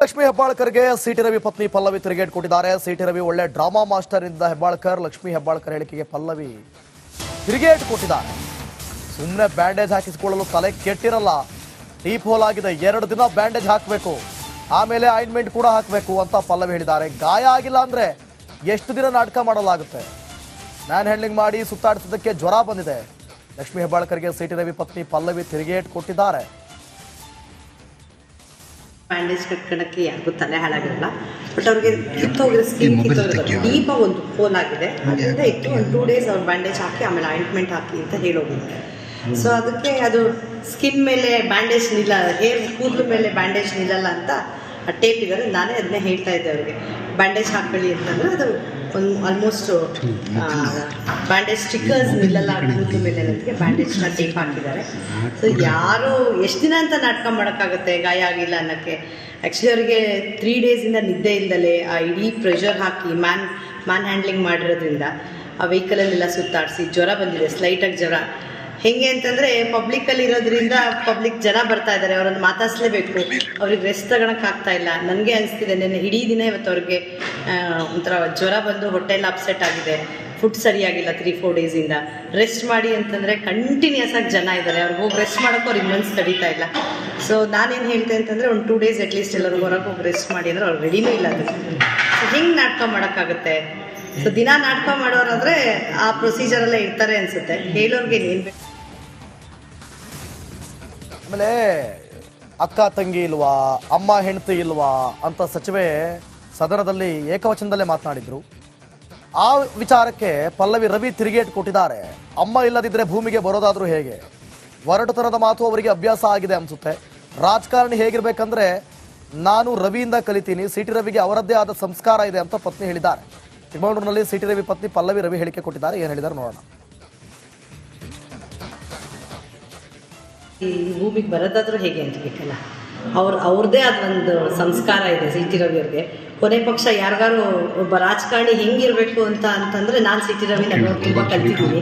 Lakshmi ಹೆಬ್ಬಾಳ್ಕರ್ಗೆ city Ravi ಪತ್ನಿ ಪಲ್ಲವಿ ತಿರುಗೇಟ್ ಕೊಟ್ಟಿದ್ದಾರೆ. City Ravi ಒಳ್ಳೆ ಡ್ರಾಮಾ ಮಾಸ್ಟರ್ ಇಂದ ಹೆಬ್ಬಾಳ್ಕರ್. ಲಕ್ಷ್ಮೀ ಹೆಬ್ಬಾಳ್ಕರ್ ಹೇಳಿಕೆಗೆ ಪಲ್ಲವಿ ತಿರುಗೇಟ್ ಕೊಟ್ಟಿದ್ದಾರೆ. ಸುಮ್ಮನೆ ಬ್ಯಾಂಡೇಜ್ ಹಾಕಿಸಿಕೊಳ್ಳಲು ತಲೆ ಕೆಟ್ಟಿರಲ್ಲ. ಡೀಪ್ ಹೋಲ್ ಆಗಿದೆ, 2 ದಿನ ಬ್ಯಾಂಡೇಜ್ ಹಾಕಬೇಕು, ಆಮೇಲೆ ಆಯಿಂಟ್ಮೆಂಟ್ ಕೂಡ ಹಾಕಬೇಕು ಅಂತ ಪಲ್ಲವಿ ಹೇಳಿದ್ದಾರೆ. ಗಾಯ ಆಗಿಲ್ಲ ಅಂದ್ರೆ ಎಷ್ಟು ದಿನ ನಾಟಕ ಮಾಡಲಾಗುತ್ತೆ? ಮ್ಯಾನ್ ಹ್ಯಾಂಡ್ಲಿಂಗ್ ಮಾಡಿ ಸುತ್ತಾಡಿಸೋದಕ್ಕೆ ಜ್ವರ ಬಂದಿದೆ. ಲಕ್ಷ್ಮೀ ಹೆಬ್ಬಾಳ್ಕರ್ಗೆ ಸಿಟಿ ರವಿ ಪತ್ನಿ ಪಲ್ಲವಿ ತಿರುಗೇಟ್ ಕೊಟ್ಟಿದ್ದಾರೆ. ಬ್ಯಾಂಡೇಜ್ ಕಟ್ಕೊಳಕ್ಕೆ ಯಾರಿಗೂ ತಲೆ ಹಾಳಾಗಿರಲ್ಲ, ಬಟ್ ಅವ್ರಿಗೆ ಕಿತ್ತೋಗಿರೋ ಸ್ಕಿನ್ ಕಿತ್ತೋಗಿರೋದು ಡೀಪ ಒಂದು ಹೋಲ್ ಆಗಿದೆ. ಅದರಿಂದ ಇತ್ತು ಒಂದು 2 ಡೇಸ್ ಅವ್ರು ಬ್ಯಾಂಡೇಜ್ ಹಾಕಿ ಆಮೇಲೆ ಆಯಿಂಟ್ಮೆಂಟ್ ಹಾಕಿ ಅಂತ ಹೇಳೋಗಿದ್ದಾರೆ. ಸೊ ಅದಕ್ಕೆ ಅದು ಸ್ಕಿನ್ ಮೇಲೆ ಬ್ಯಾಂಡೇಜ್ ಹೇರ್ ಕೂದಲು ಮೇಲೆ ಬ್ಯಾಂಡೇಜ್ ನಿಲ್ಲಲ್ಲ ಅಂತ ಟೇಪ್ ಇದ್ದಾರೆ. ನಾನೇ ಅದನ್ನೇ ಹೇಳ್ತಾ ಇದ್ದೆ ಅವ್ರಿಗೆ, ಬ್ಯಾಂಡೇಜ್ ಹಾಕೊಳ್ಳಿ ಅಂತಂದರೆ ಅದು ಒಂದು ಆಲ್ಮೋಸ್ಟ್ ಬ್ಯಾಂಡೇಜ್ ಸ್ಟಿಕ್ಕರ್ಸ್ ನಿಲ್ಲಲ್ಲ ಕೂದಲು ಮೇಲೆ ಅನ್ನೋದಕ್ಕೆ ಬ್ಯಾಂಡೇಜ್ನ ಟೇಪ್ ಹಾಕಿದ್ದಾರೆ. ಸೊ ಯಾರು ಎಷ್ಟು ದಿನ ಅಂತ ನಾಟಕ ಮಾಡೋಕ್ಕಾಗುತ್ತೆ ಗಾಯ ಆಗಿಲ್ಲ ಅನ್ನೋಕ್ಕೆ? ಆ್ಯಕ್ಚುಲಿ ಅವರಿಗೆ 3 ಡೇಸಿಂದ ನಿದ್ದೆ ಇಲ್ದಲೇ ಆ ಇಡೀ ಪ್ರೆಷರ್ ಹಾಕಿ ಮ್ಯಾನ್ ಹ್ಯಾಂಡ್ಲಿಂಗ್ ಮಾಡಿರೋದ್ರಿಂದ ಆ ವೆಹಿಕಲಲ್ಲೆಲ್ಲ ಸುತ್ತಾಡಿಸಿ ಜ್ವರ ಬಂದಿದೆ, ಸ್ಲೈಟಾಗಿ ಜ್ವರ. ಹೆಂಗೆ ಅಂತಂದರೆ ಪಬ್ಲಿಕ್ಕಲ್ಲಿ ಇರೋದ್ರಿಂದ ಪಬ್ಲಿಕ್ ಜನ ಬರ್ತಾ ಇದ್ದಾರೆ, ಅವರನ್ನು ಮಾತಾಡಿಸ್ಲೇಬೇಕು, ಅವ್ರಿಗೆ ರೆಸ್ಟ್ ತಗೊಳಕ್ಕಾಗ್ತಾ ಇಲ್ಲ. ನನಗೆ ಅನಿಸ್ತಿದೆ ನೆನ್ನೆ ಇಡೀ ದಿನ ಇವತ್ತು ಅವ್ರಿಗೆ ಒಂಥರ ಜ್ವರ ಬಂದು ಹೊಟ್ಟೆಲ್ಲ ಅಪ್ಸೆಟ್ ಆಗಿದೆ, ಫುಡ್ ಸರಿಯಾಗಿಲ್ಲ 3-4 ಡೇಸಿಂದ. ರೆಸ್ಟ್ ಮಾಡಿ ಅಂತಂದರೆ ಕಂಟಿನ್ಯೂಸ್ ಆಗಿ ಜನ ಇದ್ದಾರೆ, ಅವ್ರಿಗೆ ಹೋಗಿ ರೆಸ್ಟ್ ಮಾಡೋಕ್ಕೂ ಅವ್ರಿಗೆ ಮನ್ಸು ತಡೀತಾ ಇಲ್ಲ. ಸೊ ನಾನೇನು ಹೇಳ್ತೆ ಅಂತಂದರೆ ಒಂದು 2 ಡೇಸ್ ಅಟ್ಲೀಸ್ಟ್ ಎಲ್ಲರಿಗೂ ಹೊರಗೆ ಹೋಗಿ ರೆಸ್ಟ್ ಮಾಡಿ ಅಂದರೆ ಅವ್ರು ರೆಡಿನೂ ಇಲ್ಲ. ಅದು ಸೊ ಹೆಂಗೆ ನಾಟಕ ಮಾಡೋಕ್ಕಾಗುತ್ತೆ? ಸೊ ದಿನ ನಾಟಕ ಮಾಡೋರಾದರೆ ಆ ಪ್ರೊಸೀಜರಲ್ಲೇ ಇರ್ತಾರೆ ಅನಿಸುತ್ತೆ. ಹೇಳೋರ್ಗೆ ಏನು ಬೇಕು? ಆಮೇಲೆ ಅಕ್ಕ ತಂಗಿ ಇಲ್ವಾ, ಅಮ್ಮ ಹೆಂಡತಿ ಇಲ್ವಾ ಅಂತ ಸಚಿವೆ ಸದನದಲ್ಲಿ ಏಕವಚನದಲ್ಲೇ ಮಾತನಾಡಿದ್ರು. ಆ ವಿಚಾರಕ್ಕೆ ಪಲ್ಲವಿ ರವಿ ತಿರುಗೇಟ್ ಕೊಟ್ಟಿದ್ದಾರೆ. ಅಮ್ಮ ಇಲ್ಲದಿದ್ದರೆ ಭೂಮಿಗೆ ಬರೋದಾದ್ರೂ ಹೇಗೆ? ಒರಟುತನದ ಮಾತು ಅವರಿಗೆ ಅಭ್ಯಾಸ ಆಗಿದೆ ಅನ್ಸುತ್ತೆ. ರಾಜಕಾರಣಿ ಹೇಗಿರ್ಬೇಕಂದ್ರೆ ನಾನು ರವಿಯಿಂದ ಕಲಿತೀನಿ, ಸಿಟಿ ರವಿಗೆ ಅವರದ್ದೇ ಆದ ಸಂಸ್ಕಾರ ಇದೆ ಅಂತ ಪತ್ನಿ ಹೇಳಿದ್ದಾರೆ. ಚಿಕ್ಕಮಗಳೂರಿನಲ್ಲಿ ಸಿಟಿ ರವಿ ಪತ್ನಿ ಪಲ್ಲವಿ ರವಿ ಹೇಳಿಕೆ ಕೊಟ್ಟಿದ್ದಾರೆ. ಏನು ಹೇಳಿದ್ದಾರೆ ನೋಡೋಣ. ಈ ಭೂಮಿಗೆ ಬರೋದಾದ್ರೂ ಹೇಗೆ ಅಂತ ಬೇಕಲ್ಲ, ಅವ್ರದ್ದೇ ಆದ ಒಂದು ಸಂಸ್ಕಾರ ಇದೆ ಸಿಟಿ ರವಿಯವ್ರಿಗೆ. ಕೊನೆ ಪಕ್ಷ ಯಾರಿಗಾರು ಒಬ್ಬ ರಾಜಕಾರಣಿ ಹೆಂಗಿರಬೇಕು ಅಂತಂದರೆ ನಾನು ಸಿಟಿ ರವಿ ನಾನು ತುಂಬ ಕಲ್ತಿದ್ದೀನಿ.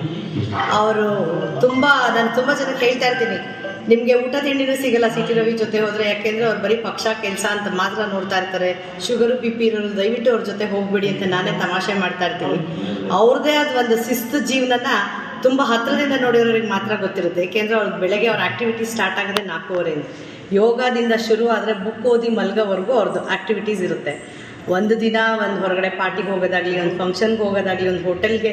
ಅವರು ನಾನು ತುಂಬ ಜನಕ್ಕೆ ಹೇಳ್ತಾ ಇರ್ತೀನಿ, ನಿಮಗೆ ಊಟ ತಿಂಡಿನೂ ಸಿಗಲ್ಲ ಸಿಟಿ ರವಿ ಜೊತೆ ಹೋದರೆ, ಯಾಕೆಂದರೆ ಅವ್ರು ಬರೀ ಪಕ್ಷ ಕೆಲಸ ಅಂತ ಮಾತ್ರ ನೋಡ್ತಾ ಇರ್ತಾರೆ. ಶುಗರು BP ಇರೋರು ದಯವಿಟ್ಟು ಅವ್ರ ಜೊತೆ ಹೋಗ್ಬಿಡಿ ಅಂತ ನಾನೇ ತಮಾಷೆ ಮಾಡ್ತಾ ಇರ್ತೀನಿ. ಅವ್ರದ್ದೇ ಆದ ಒಂದು ಶಿಸ್ತು ಜೀವನನ ತುಂಬ ಹತ್ತಿರದಿಂದ ನೋಡಿರೋರಿಗೆ ಮಾತ್ರ ಗೊತ್ತಿರುತ್ತೆ. ಏಕೆಂದರೆ ಅವ್ರ ಬೆಳಗ್ಗೆ ಅವ್ರ ಆ್ಯಕ್ಟಿವಿಟಿ ಸ್ಟಾರ್ಟ್ ಆಗೋದೇ 4:15. ಯೋಗದಿಂದ ಶುರು ಆದರೆ ಬುಕ್ ಓದಿ ಮಲ್ಗೋವರೆಗೂ ಅವ್ರದ್ದು ಆ್ಯಕ್ಟಿವಿಟೀಸ್ ಇರುತ್ತೆ. ಒಂದು ದಿನ ಒಂದು ಹೊರಗಡೆ ಪಾರ್ಟಿಗೆ ಹೋಗೋದಾಗಲಿ, ಒಂದು ಫಂಕ್ಷನ್ಗೆ ಹೋಗೋದಾಗಲಿ, ಒಂದು ಹೋಟೆಲ್ಗೆ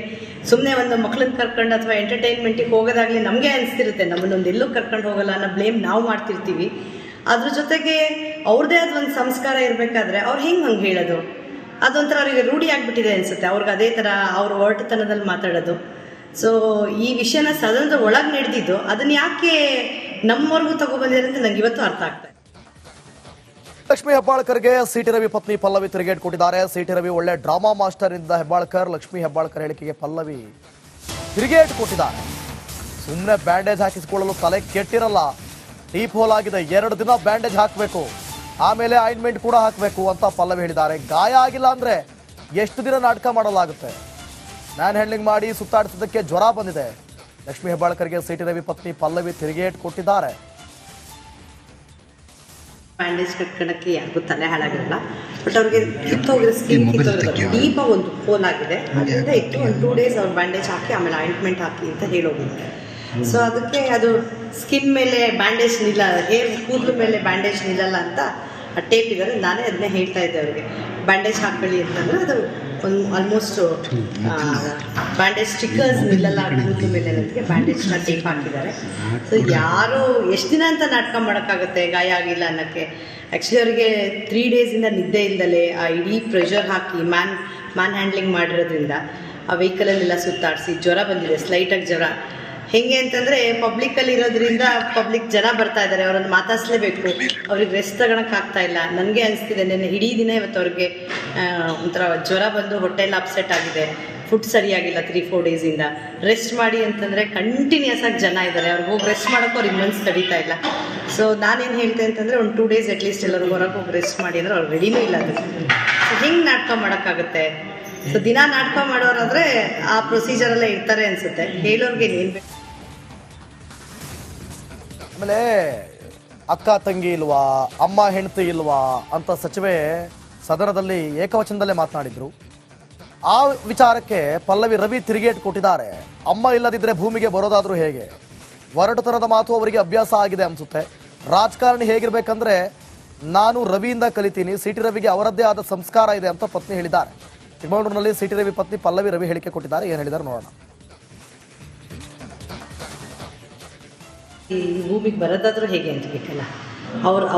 ಸುಮ್ಮನೆ ಒಂದು ಮಕ್ಳನ್ನ ಕರ್ಕೊಂಡು ಅಥವಾ ಎಂಟರ್ಟೈನ್ಮೆಂಟಿಗೆ ಹೋಗೋದಾಗಲಿ ನಮಗೆ ಅನಿಸ್ತಿರುತ್ತೆ ನಮ್ಮನ್ನೊಂದು ಎಲ್ಲೂ ಕರ್ಕೊಂಡು ಹೋಗಲ್ಲ ಅನ್ನೋ ಬ್ಲೇಮ್ ನಾವು ಮಾಡ್ತಿರ್ತೀವಿ. ಅದ್ರ ಜೊತೆಗೆ ಅವ್ರದ್ದೇ ಆದ ಒಂದು ಸಂಸ್ಕಾರ ಇರಬೇಕಾದ್ರೆ ಅವ್ರು ಹಂಗೆ ಹೇಳೋದು ಅದೊಂಥರ ಅವರಿಗೆ ರೂಢಿ ಆಗಿಬಿಟ್ಟಿದೆ ಅನಿಸುತ್ತೆ. ಅವ್ರಿಗೆ ಅದೇ ಥರ ಅವ್ರ ಒರಟುತನದಲ್ಲಿ ಮಾತಾಡೋದು. ಸೊ ಈ ವಿಷಯನ ಸದನದ ಒಳಗೆ ನಡೆದಿದ್ದು ಅದನ್ನ ಯಾಕೆ ನಮ್ಮವರೆಗೂ ತಗೊಬಂದಿದ್ದಾರೆ ಅಂತ ನಂಗೆ ಇವತ್ತು ಅರ್ಥ ಆಗ್ತದೆ. ಲಕ್ಷ್ಮೀ ಹೆಬ್ಬಾಳ್ಕರ್ಗೆ ಸಿಟಿ ರವಿ ಪತ್ನಿ ಪಲ್ಲವಿ ತಿರುಗೇಟ್ ಕೊಟ್ಟಿದ್ದಾರೆ. ಸಿಟಿ ರವಿ ಒಳ್ಳೆ ಡ್ರಾಮಾ ಮಾಸ್ಟರ್ ಇಂದ ಹೆಬ್ಬಾಳ್ಕರ್. ಲಕ್ಷ್ಮೀ ಹೆಬ್ಬಾಳ್ಕರ್ ಹೇಳಿಕೆಗೆ ಪಲ್ಲವಿ ತಿರುಗೇಟ್ ಕೊಟ್ಟಿದ್ದಾರೆ. ಸುಮ್ಮನೆ ಬ್ಯಾಂಡೇಜ್ ಹಾಕಿಸಿಕೊಳ್ಳಲು ತಲೆ ಕೆಟ್ಟಿರಲ್ಲ. ಡೀಪ್ ಹೋಲ್ ಆಗಿದೆ, 2 ದಿನ ಬ್ಯಾಂಡೇಜ್ ಹಾಕಬೇಕು, ಆಮೇಲೆ ಆಯಿಂಟ್ಮೆಂಟ್ ಕೂಡ ಹಾಕಬೇಕು ಅಂತ ಪಲ್ಲವಿ ಹೇಳಿದ್ದಾರೆ. ಗಾಯ ಆಗಿಲ್ಲ ಅಂದ್ರೆ ಎಷ್ಟು ದಿನ ನಾಟಕ ಮಾಡಲಾಗುತ್ತೆ? ಮ್ಯಾನ್ ಹ್ಯಾಂಡ್ಲಿಂಗ್ ಮಾಡಿ ಸುತ್ತಾಡಿಸೋದಕ್ಕೆ ಜ್ವರ ಬಂದಿದೆ. ಲಕ್ಷ್ಮೀ ಹೆಬ್ಬಾಳ್ಕರ್ಗೆ ಸಿಟಿ ರವಿ ಪತ್ನಿ ಪಲ್ಲವಿ ತಿರುಗೇಟ್ ಕೊಟ್ಟಿದ್ದಾರೆ. ಬ್ಯಾಂಡೇಜ್ ಕಟ್ಕೊಳಕ್ಕೆ ಯಾರಿಗೂ ತಲೆ ಹಾಳಾಗಿರಲ್ಲ, ಬಟ್ ಅವ್ರಿಗೆ ಕಿತ್ತೋಗಿರೋ ಸ್ಕಿನ್ ಕಿತ್ತೋಗಿರೋದು ಡೀಪ ಒಂದು ಹೋಲ್ ಆಗಿದೆ. ಅದರಿಂದ ಇತ್ತು ಒಂದು 2 ಡೇಸ್ ಅವ್ರು ಬ್ಯಾಂಡೇಜ್ ಹಾಕಿ ಆಮೇಲೆ ಆಯಿಂಟ್ಮೆಂಟ್ ಹಾಕಿ ಅಂತ ಹೇಳೋಗಿದ್ದಾರೆ. ಸೊ ಅದಕ್ಕೆ ಅದು ಸ್ಕಿನ್ ಮೇಲೆ ಬ್ಯಾಂಡೇಜ್ ಹೇರ್ ಕೂದಲು ಮೇಲೆ ಬ್ಯಾಂಡೇಜ್ ನಿಲ್ಲಲ್ಲ ಅಂತ ಟೇಪ್ ಇದ್ದಾರೆ. ನಾನೇ ಅದನ್ನೇ ಹೇಳ್ತಾ ಇದ್ದೆ ಅವ್ರಿಗೆ, ಬ್ಯಾಂಡೇಜ್ ಹಾಕೊಳ್ಳಿ ಅಂತಂದರೆ ಅದು ಒಂದು ಆಲ್ಮೋಸ್ಟ್ ಬ್ಯಾಂಡೇಜ್ ಸ್ಟಿಕ್ಕರ್ಸ್ ನಿಲ್ಲಲ್ಲ ಕೂದಲು ಮೇಲೆ ಅನ್ನೋದಕ್ಕೆ ಬ್ಯಾಂಡೇಜ್ನ ಟೇಪ್ ಹಾಕಿದ್ದಾರೆ. ಸೊ ಯಾರು ಎಷ್ಟು ದಿನ ಅಂತ ನಾಟಕ ಮಾಡೋಕ್ಕಾಗುತ್ತೆ ಗಾಯ ಆಗಿಲ್ಲ ಅನ್ನೋಕ್ಕೆ? ಆ್ಯಕ್ಚುಲಿ ಅವರಿಗೆ 3 ಡೇಸಿಂದ ನಿದ್ದೆ ಇಲ್ದಲೇ ಆ ಇಡೀ ಪ್ರೆಷರ್ ಹಾಕಿ ಮ್ಯಾನ್ ಹ್ಯಾಂಡ್ಲಿಂಗ್ ಮಾಡಿರೋದ್ರಿಂದ ಆ ವೆಹಿಕಲಲ್ಲೆಲ್ಲ ಸುತ್ತಾಡಿಸಿ ಜ್ವರ ಬಂದಿದೆ, ಸ್ಲೈಟಾಗಿ ಜ್ವರ. ಹೆಂಗೆ ಅಂತಂದರೆ ಪಬ್ಲಿಕ್ಕಲ್ಲಿ ಇರೋದ್ರಿಂದ ಪಬ್ಲಿಕ್ ಜನ ಬರ್ತಾ ಇದ್ದಾರೆ, ಅವರನ್ನು ಮಾತಾಡಿಸ್ಲೇಬೇಕು, ಅವ್ರಿಗೆ ರೆಸ್ಟ್ ತಗೊಳಕ್ಕಾಗ್ತಾ ಇಲ್ಲ. ನನಗೆ ಅನಿಸ್ತಿದೆ ನೆನ್ನೆ ಇಡೀ ದಿನ ಇವತ್ತು ಅವ್ರಿಗೆ ಒಂಥರ ಜ್ವರ ಬಂದು ಹೊಟ್ಟೆಲ್ಲ ಅಪ್ಸೆಟ್ ಆಗಿದೆ, ಫುಡ್ ಸರಿಯಾಗಿಲ್ಲ 3-4 ಡೇಸಿಂದ. ರೆಸ್ಟ್ ಮಾಡಿ ಅಂತಂದರೆ ಕಂಟಿನ್ಯೂಸ್ ಆಗಿ ಜನ ಇದ್ದಾರೆ, ಅವ್ರಿಗೆ ಹೋಗಿ ರೆಸ್ಟ್ ಮಾಡೋಕ್ಕೂ ಅವ್ರಿಗೆ ಮನ್ಸು ತಡೀತಾ ಇಲ್ಲ. ಸೊ ನಾನೇನು ಹೇಳ್ತೆ ಅಂತಂದರೆ ಒಂದು 2 ಡೇಸ್ ಅಟ್ಲೀಸ್ಟ್ ಎಲ್ಲರಿಗೂ ಹೊರಗೆ ಹೋಗಿ ರೆಸ್ಟ್ ಮಾಡಿ ಅಂದರೆ ಅವ್ರು ರೆಡಿನೂ ಇಲ್ಲ. ಅದು ಸೊ ಹೆಂಗೆ ನಾಟಕ ಮಾಡೋಕ್ಕಾಗುತ್ತೆ? ಸೊ ದಿನ ನಾಟಕ ಮಾಡೋರಾದರೆ ಆ ಪ್ರೊಸೀಜರಲ್ಲೇ ಇರ್ತಾರೆ ಅನಿಸುತ್ತೆ. ಹೇಳೋರ್ಗೆ ಏನು ಬೇಕು? ಆಮೇಲೆ ಅಕ್ಕ ತಂಗಿ ಇಲ್ವಾ, ಅಮ್ಮ ಹೆಂಡತಿ ಇಲ್ವಾ ಅಂತ ಸಚಿವೆ ಸದನದಲ್ಲಿ ಏಕವಚನದಲ್ಲೇ ಮಾತನಾಡಿದ್ರು. ಆ ವಿಚಾರಕ್ಕೆ ಪಲ್ಲವಿ ರವಿ ತಿರುಗೇಟು ಕೊಟ್ಟಿದ್ದಾರೆ. ಅಮ್ಮ ಇಲ್ಲದಿದ್ದರೆ ಭೂಮಿಗೆ ಬರೋದಾದ್ರೂ ಹೇಗೆ? ಒರಟುತನದ ಮಾತು ಅವರಿಗೆ ಅಭ್ಯಾಸ ಆಗಿದೆ ಅನ್ಸುತ್ತೆ. ರಾಜಕಾರಣಿ ಹೇಗಿರ್ಬೇಕಂದ್ರೆ ನಾನು ರವಿಯಿಂದ ಕಲಿತೀನಿ, ಸಿ ಟಿ ರವಿಗೆ ಅವರದ್ದೇ ಆದ ಸಂಸ್ಕಾರ ಇದೆ ಅಂತ ಪತ್ನಿ ಹೇಳಿದ್ದಾರೆ. ಚಿಕ್ಕಮಗಳೂರಿನಲ್ಲಿ ಸಿ ಟಿ ರವಿ ಪತ್ನಿ ಪಲ್ಲವಿ ರವಿ ಹೇಳಿಕೆ ಕೊಟ್ಟಿದ್ದಾರೆ. ಏನು ಹೇಳಿದ್ದಾರೆ ನೋಡೋಣ. ಈ ಭೂಮಿಗೆ ಬರೋದಾದ್ರೂ ಹೇಗೆ ಅಂತ ಬೇಕಲ್ಲ,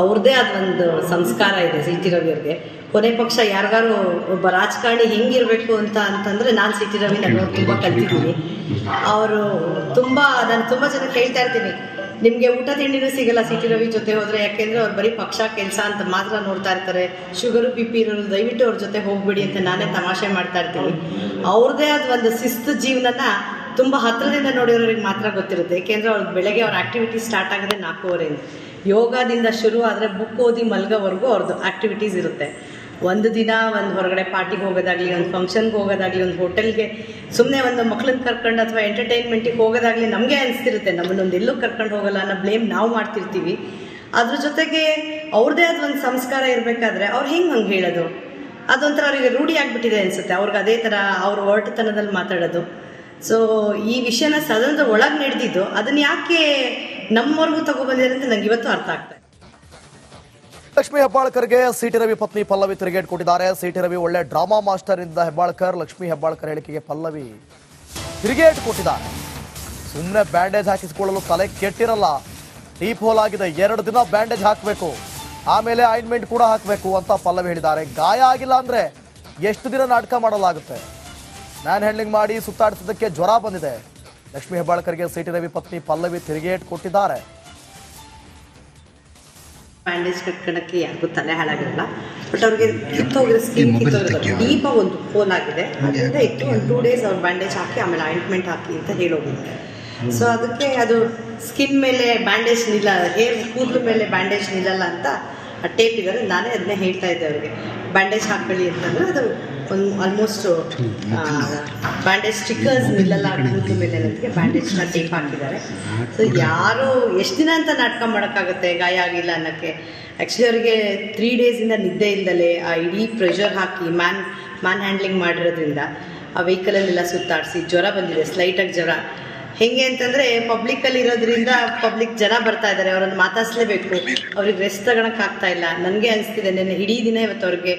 ಅವ್ರದ್ದೇ ಆದ ಒಂದು ಸಂಸ್ಕಾರ ಇದೆ ಸಿ ಟಿ ರವಿ ಅವ್ರಿಗೆ. ಕೊನೆ ಪಕ್ಷ ಯಾರಿಗಾರು ಒಬ್ಬ ರಾಜಕಾರಣಿ ಹೆಂಗಿರ್ಬೇಕು ಅಂತಂದ್ರೆ ನಾನು ಸಿ ಟಿ ರವಿ ನಾನು ತುಂಬ ಕಲ್ತಿದ್ದೀನಿ. ಅವರು ನಾನು ತುಂಬ ಜನ ಕೇಳ್ತಾ ಇರ್ತೀನಿ, ನಿಮಗೆ ಊಟ ತಿಂಡಿನೂ ಸಿಗಲ್ಲ ಸಿ ಟಿ ರವಿ ಜೊತೆ ಹೋದರೆ, ಯಾಕೆಂದರೆ ಅವ್ರು ಬರೀ ಪಕ್ಷ ಕೆಲಸ ಅಂತ ಮಾತ್ರ ನೋಡ್ತಾ ಇರ್ತಾರೆ, ಶುಗರು ಬಿ ಪಿ ಇರೋರು ದಯವಿಟ್ಟು ಅವ್ರ ಜೊತೆ ಹೋಗ್ಬೇಡಿ ಅಂತ ನಾನೇ ತಮಾಷೆ ಮಾಡ್ತಾ ಇರ್ತೀನಿ. ಅವ್ರದ್ದೇ ಆದ ಒಂದು ಶಿಸ್ತು ಜೀವನನ ತುಂಬ ಹತ್ತಿರದಿಂದ ನೋಡಿರೋರಿಗೆ ಮಾತ್ರ ಗೊತ್ತಿರುತ್ತೆ. ಏಕೆಂದರೆ ಅವ್ರ ಬೆಳಗ್ಗೆ ಅವ್ರ ಆ್ಯಕ್ಟಿವಿಟಿ ಸ್ಟಾರ್ಟ್ ಆಗೋದೇ 4:15 ಯೋಗದಿಂದ ಶುರು ಆದರೆ ಬುಕ್ ಓದಿ ಮಲ್ಗೋವರೆಗೂ ಅವ್ರದ್ದು ಆ್ಯಕ್ಟಿವಿಟೀಸ್ ಇರುತ್ತೆ. ಒಂದು ದಿನ ಒಂದು ಹೊರಗಡೆ ಪಾರ್ಟಿಗೆ ಹೋಗೋದಾಗಲಿ, ಒಂದು ಫಂಕ್ಷನ್ಗೆ ಹೋಗೋದಾಗಲಿ, ಒಂದು ಹೋಟೆಲ್ಗೆ ಸುಮ್ಮನೆ ಒಂದು ಮಕ್ಳನ್ನ ಕರ್ಕೊಂಡು ಅಥವಾ ಎಂಟರ್ಟೈನ್ಮೆಂಟಿಗೆ ಹೋಗೋದಾಗಲಿ ನಮಗೆ ಅನಿಸ್ತಿರುತ್ತೆ ನಮ್ಮನ್ನೊಂದು ಎಲ್ಲೂ ಕರ್ಕೊಂಡು ಹೋಗಲ್ಲ ಅನ್ನೋ ಬ್ಲೇಮ್ ನಾವು ಮಾಡ್ತಿರ್ತೀವಿ. ಅದ್ರ ಜೊತೆಗೆ ಅವ್ರದ್ದೇ ಆದ ಒಂದು ಸಂಸ್ಕಾರ ಇರಬೇಕಾದ್ರೆ ಅವ್ರು ಹಂಗೆ ಹೇಳೋದು ಅದೊಂಥರ ಅವರಿಗೆ ರೂಢಿ ಆಗಿಬಿಟ್ಟಿದೆ ಅನಿಸುತ್ತೆ. ಅವ್ರಿಗೆ ಅದೇ ಥರ ಅವ್ರ ಒರಟುತನದಲ್ಲಿ ಮಾತಾಡೋದು. ಸೊ ಈ ವಿಷಯನ ಸದನದ ಒಳಗೆ ನಡೆದಿದ್ದು ಅದನ್ನ ಯಾಕೆ ನಮ್ಮವರೆಗೂ ತಗೊಬಂದಿದ್ದಾರೆ ಅಂತ ನಂಗೆ ಇವತ್ತು ಅರ್ಥ ಆಗ್ತಾ ಇದೆ. ಲಕ್ಷ್ಮೀ ಹೆಬ್ಬಾಳ್ಕರ್ಗೆ ಸಿ ಟಿ ರವಿ ಪತ್ನಿ ಪಲ್ಲವಿ ತಿರುಗೇಟು ಕೊಟ್ಟಿದ್ದಾರೆ. ಸಿ ಟಿ ರವಿ ಒಳ್ಳೆ ಡ್ರಾಮಾ ಮಾಸ್ಟರ್ ಇದ್ದ ಹೆಬ್ಬಾಳ್ಕರ್, ಲಕ್ಷ್ಮೀ ಹೆಬ್ಬಾಳ್ಕರ್ ಹೇಳಿಕೆಗೆ ಪಲ್ಲವಿ ತಿರುಗೇಟು ಕೊಟ್ಟಿದ್ದಾರೆ. ಸುಮ್ಮನೆ ಬ್ಯಾಂಡೇಜ್ ಹಾಕಿಸಿಕೊಳ್ಳಲು ತಲೆ ಕೆಟ್ಟಿರಲ್ಲ, ಡೀಪ್ ಹೋಲ್ ಆಗಿದೆ, 2 ದಿನ ಬ್ಯಾಂಡೇಜ್ ಹಾಕಬೇಕು, ಆಮೇಲೆ ಆಯಿಂಟ್ಮೆಂಟ್ ಕೂಡ ಹಾಕಬೇಕು ಅಂತ ಪಲ್ಲವಿ ಹೇಳಿದ್ದಾರೆ. ಗಾಯ ಆಗಿಲ್ಲ ಅಂದ್ರೆ ಎಷ್ಟು ದಿನ ನಾಟಕ ಮಾಡಲಾಗುತ್ತೆ? ಮ್ಯಾನ್ ಹ್ಯಾಂಡ್ಲಿಂಗ್ ಮಾಡಿ ಸುತ್ತಾಡಿಸಿದ್ದಕ್ಕೆ ಜ್ವರ ಬಂದಿದೆ. ಲಕ್ಷ್ಮೀ ಹೆಬ್ಬಾಳ್ಕರ್ಗೆ ಸಿ ಟಿ ರವಿ ಪತ್ನಿ ಪಲ್ಲವಿ ತಿರುಗೇಟು ಕೊಟ್ಟಿದ್ದಾರೆ. ಬ್ಯಾಂಡೇಜ್ ಕಟ್ಕೊಳಕ್ಕೆ ಯಾರಿಗೂ ತಲೆ ಹಾಳಾಗಿರಲ್ಲ, ಬಟ್ ಅವ್ರಿಗೆ ಕಿತ್ತೋಗಿರೋ ಸ್ಕಿನ್ ಕಿತ್ತೋಗಿರೋದು ಡೀಪ ಒಂದು ಹೋಲ್ ಆಗಿದೆ, ಅದರಿಂದ ಇತ್ತು. ಒಂದು 2 ಡೇಸ್ ಅವ್ರು ಬ್ಯಾಂಡೇಜ್ ಹಾಕಿ ಆಮೇಲೆ ಆಯಿಂಟ್ಮೆಂಟ್ ಹಾಕಿ ಅಂತ ಹೇಳೋಗಿದ್ದಾರೆ. ಸೊ ಅದಕ್ಕೆ ಅದು ಸ್ಕಿನ್ ಮೇಲೆ ಬ್ಯಾಂಡೇಜ್ ಹೇರ್ ಕೂದಲು ಮೇಲೆ ಬ್ಯಾಂಡೇಜ್ ನಿಲ್ಲಲ್ಲ ಅಂತ ಟೇಪ್ ಇದ್ದಾರೆ. ನಾನೇ ಅದನ್ನೇ ಹೇಳ್ತಾ ಇದ್ದೆ ಅವ್ರಿಗೆ, ಬ್ಯಾಂಡೇಜ್ ಹಾಕೊಳ್ಳಿ ಅಂತಂದ್ರೆ ಅದು ಒಂದು ಆಲ್ಮೋಸ್ಟ್ ಬ್ಯಾಂಡೇಜ್ ಸ್ಟಿಕ್ಕರ್ಸ್ ನಿಲ್ಲಲ್ಲ ಕೂದಲು ಮೇಲೆ ಅನ್ನೋದಕ್ಕೆ ಬ್ಯಾಂಡೇಜ್ನ ಟೇಪ್ ಹಾಕಿದ್ದಾರೆ. ಸೊ ಯಾರು ಎಷ್ಟು ದಿನ ಅಂತ ನಾಟಕ ಮಾಡೋಕ್ಕಾಗುತ್ತೆ ಗಾಯ ಆಗಿಲ್ಲ ಅನ್ನೋಕ್ಕೆ? ಆ್ಯಕ್ಚುಲಿ ಅವರಿಗೆ 3 ಡೇಸಿಂದ ನಿದ್ದೆ ಇಲ್ದಲೇ ಆ ಇಡೀ ಪ್ರೆಷರ್ ಹಾಕಿ ಮ್ಯಾನ್ ಹ್ಯಾಂಡ್ಲಿಂಗ್ ಮಾಡಿರೋದ್ರಿಂದ ಆ ವೆಹಿಕಲಲ್ಲೆಲ್ಲ ಸುತ್ತಾಡಿಸಿ ಜ್ವರ ಬಂದಿದೆ, ಸ್ಲೈಟಾಗಿ ಜ್ವರ. ಹೇಗೆ ಅಂತಂದರೆ ಪಬ್ಲಿಕ್ಕಲ್ಲಿ ಇರೋದ್ರಿಂದ ಪಬ್ಲಿಕ್ ಜನ ಬರ್ತಾ ಇದ್ದಾರೆ, ಅವರನ್ನು ಮಾತಾಡಿಸ್ಲೇಬೇಕು, ಅವ್ರಿಗೆ ರೆಸ್ಟ್ ತಗೊಳಕ್ಕಾಗ್ತಾ ಇಲ್ಲ. ನನಗೆ ಅನಿಸ್ತಿದೆ ನೆನ್ನೆ ಇಡೀ ದಿನ ಇವತ್ತು ಅವ್ರಿಗೆ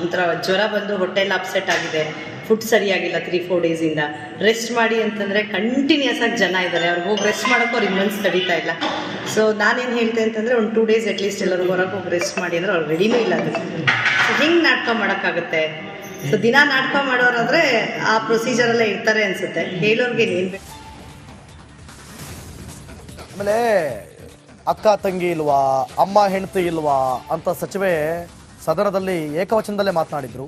ಒಂಥರ ಜ್ವರ ಬಂದು ಹೊಟ್ಟೆಲ್ಲ ಅಪ್ಸೆಟ್ ಆಗಿದೆ, ಫುಡ್ ಸರಿಯಾಗಿಲ್ಲ 3-4 ಡೇಸಿಂದ. ರೆಸ್ಟ್ ಮಾಡಿ ಅಂತಂದರೆ ಕಂಟಿನ್ಯೂಸ್ ಆಗಿ ಜನ ಇದ್ದಾರೆ, ಅವ್ರಿಗೆ ಹೋಗಿ ರೆಸ್ಟ್ ಮಾಡೋಕ್ಕೂ ಅವ್ರಿಗೆ ಮನ್ಸು ತಡೀತಾ ಇಲ್ಲ. ಸೊ ನಾನೇನು ಹೇಳ್ತೆ ಅಂತಂದರೆ ಒಂದು 2 ಡೇಸ್ ಅಟ್ಲೀಸ್ಟ್ ಎಲ್ಲರೂ ಹೊರಗೆ ಹೋಗಿ ರೆಸ್ಟ್ ಮಾಡಿ ಅಂದರೆ ಅವ್ರು ರೆಡಿನೂ ಇಲ್ಲ. ಅದು ಸೊ ಹೆಂಗೆ ನಾಟಕ ಮಾಡೋಕ್ಕಾಗುತ್ತೆ? ಸೊ ದಿನ ನಾಟಕ ಮಾಡೋರಾದರೆ ಆ ಪ್ರೊಸೀಜರೆಲ್ಲ ಇರ್ತಾರೆ ಅನಿಸುತ್ತೆ. ಹೇಳೋರ್ಗೆ ಏನು ಬೇಕು? ಆಮೇಲೆ ಅಕ್ಕ ತಂಗಿ ಇಲ್ವಾ, ಅಮ್ಮ ಹೆಂಡತಿ ಇಲ್ವಾ ಅಂತ ಸಚಿವೆ ಸದನದಲ್ಲಿ ಏಕವಚನದಲ್ಲೇ ಮಾತನಾಡಿದ್ರು.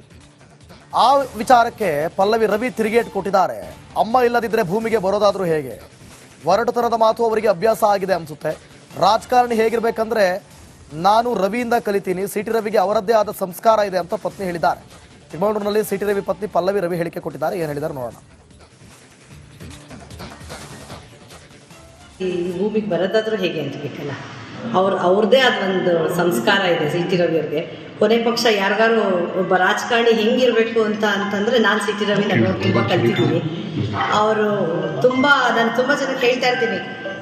ಆ ವಿಚಾರಕ್ಕೆ ಪಲ್ಲವಿ ರವಿ ತಿರುಗೇಟು ಕೊಟ್ಟಿದ್ದಾರೆ. ಅಮ್ಮ ಇಲ್ಲದಿದ್ದರೆ ಭೂಮಿಗೆ ಬರೋದಾದ್ರೂ ಹೇಗೆ? ಒರಟುತನದ ಮಾತು ಅವರಿಗೆ ಅಭ್ಯಾಸ ಆಗಿದೆ ಅನ್ಸುತ್ತೆ. ರಾಜಕಾರಣಿ ಹೇಗಿರ್ಬೇಕಂದ್ರೆ ನಾನು ರವಿಯಿಂದ ಕಲಿತೀನಿ, ಸಿ ಟಿ ರವಿಗೆ ಅವರದ್ದೇ ಆದ ಸಂಸ್ಕಾರ ಇದೆ ಅಂತ ಪತ್ನಿ ಹೇಳಿದ್ದಾರೆ. ಚಿಕ್ಕಮಗಳೂರಿನಲ್ಲಿ ಸಿ ಟಿ ರವಿ ಪತ್ನಿ ಪಲ್ಲವಿ ರವಿ ಹೇಳಿಕೆ ಕೊಟ್ಟಿದ್ದಾರೆ. ಏನು ಹೇಳಿದ್ದಾರೆ ನೋಡೋಣ. ಈ ಭೂಮಿಗೆ ಬರೋದಾದ್ರೂ ಹೇಗೆ ಅಂತ ಬೇಕಲ್ಲ, ಅವ್ರದ್ದೇ ಆದ ಒಂದು ಸಂಸ್ಕಾರ ಇದೆ ಸಿ ಟಿ ರವಿ ಅವ್ರಿಗೆ. ಕೊನೆ ಪಕ್ಷ ಯಾರಿಗಾರು ಒಬ್ಬ ರಾಜಕಾರಣಿ ಹೆಂಗಿರ್ಬೇಕು ಅಂತಂದ್ರೆ ನಾನು ಸಿ ಟಿ ರವಿ ನಾನು ತುಂಬ ಕಲ್ತಿದ್ದೀನಿ. ನಾನು ತುಂಬ ಜನ ಕೇಳ್ತಾ ಇರ್ತೀನಿ,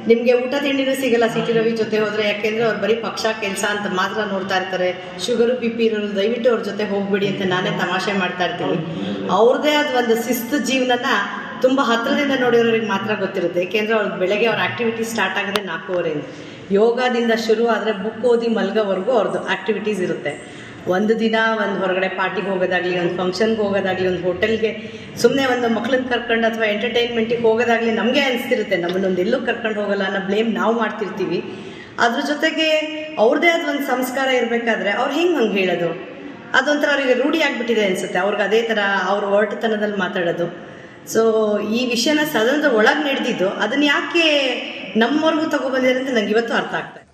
ನಿಮಗೆ ಊಟ ತಿಂಡಿನೂ ಸಿಗಲ್ಲ ಸಿ ಟಿ ರವಿ ಜೊತೆ ಹೋದರೆ, ಯಾಕೆಂದರೆ ಅವ್ರು ಬರೀ ಪಕ್ಷ ಕೆಲಸ ಅಂತ ಮಾತ್ರ ನೋಡ್ತಾ ಇರ್ತಾರೆ, ಶುಗರು ಬಿ ಪಿ ಇರೋರು ದಯವಿಟ್ಟು ಅವ್ರ ಜೊತೆ ಹೋಗ್ಬೇಡಿ ಅಂತ ನಾನೇ ತಮಾಷೆ ಮಾಡ್ತಾ ಇರ್ತೀನಿ. ಅವ್ರದ್ದೇ ಆದ ಒಂದು ಶಿಸ್ತು ಜೀವನನ ತುಂಬ ಹತ್ತಿರದಿಂದ ನೋಡಿರೋರಿಗೆ ಮಾತ್ರ ಗೊತ್ತಿರುತ್ತೆ. ಏಕೆಂದರೆ ಅವ್ರ ಬೆಳಗ್ಗೆ ಅವ್ರ ಆ್ಯಕ್ಟಿವಿಟಿ ಸ್ಟಾರ್ಟ್ ಆಗೋದೇ 4:15 ಯೋಗದಿಂದ ಶುರು ಆದರೆ ಬುಕ್ ಓದಿ ಮಲ್ಗೋವರೆಗೂ ಅವ್ರದ್ದು ಆ್ಯಕ್ಟಿವಿಟೀಸ್ ಇರುತ್ತೆ. ಒಂದು ದಿನ ಒಂದು ಹೊರಗಡೆ ಪಾರ್ಟಿಗೆ ಹೋಗೋದಾಗಲಿ, ಒಂದು ಫಂಕ್ಷನ್ಗೆ ಹೋಗೋದಾಗಲಿ, ಒಂದು ಹೋಟೆಲ್ಗೆ ಸುಮ್ಮನೆ ಒಂದು ಮಕ್ಳನ್ನ ಕರ್ಕೊಂಡು ಅಥವಾ ಎಂಟರ್ಟೈನ್ಮೆಂಟಿಗೆ ಹೋಗೋದಾಗಲಿ ನಮಗೆ ಅನಿಸ್ತಿರುತ್ತೆ ನಮ್ಮನ್ನೊಂದು ಎಲ್ಲೂ ಕರ್ಕೊಂಡು ಹೋಗಲ್ಲ ಅನ್ನೋ ಬ್ಲೇಮ್ ನಾವು ಮಾಡ್ತಿರ್ತೀವಿ. ಅದ್ರ ಜೊತೆಗೆ ಅವ್ರದ್ದೇ ಆದ ಒಂದು ಸಂಸ್ಕಾರ ಇರಬೇಕಾದ್ರೆ ಅವ್ರು ಹಂಗೆ ಹೇಳೋದು ಅದೊಂಥರ ಅವರಿಗೆ ರೂಢಿ ಆಗಿಬಿಟ್ಟಿದೆ ಅನಿಸುತ್ತೆ. ಅವ್ರಿಗೆ ಅದೇ ಥರ ಅವ್ರ ಒರಟುತನದಲ್ಲಿ ಮಾತಾಡೋದು. ಸೊ ಈ ವಿಷಯನ ಸದನದ ಒಳಗೆ ನಡೆದಿದ್ದು ಅದನ್ನ ಯಾಕೆ ನಮ್ಮವರೆಗೂ ತಗೊಬಂದಿದ್ದಾರೆ ಅಂತ ನಂಗೆ ಇವತ್ತು ಅರ್ಥ ಆಗ್ತಾ ಇದೆ.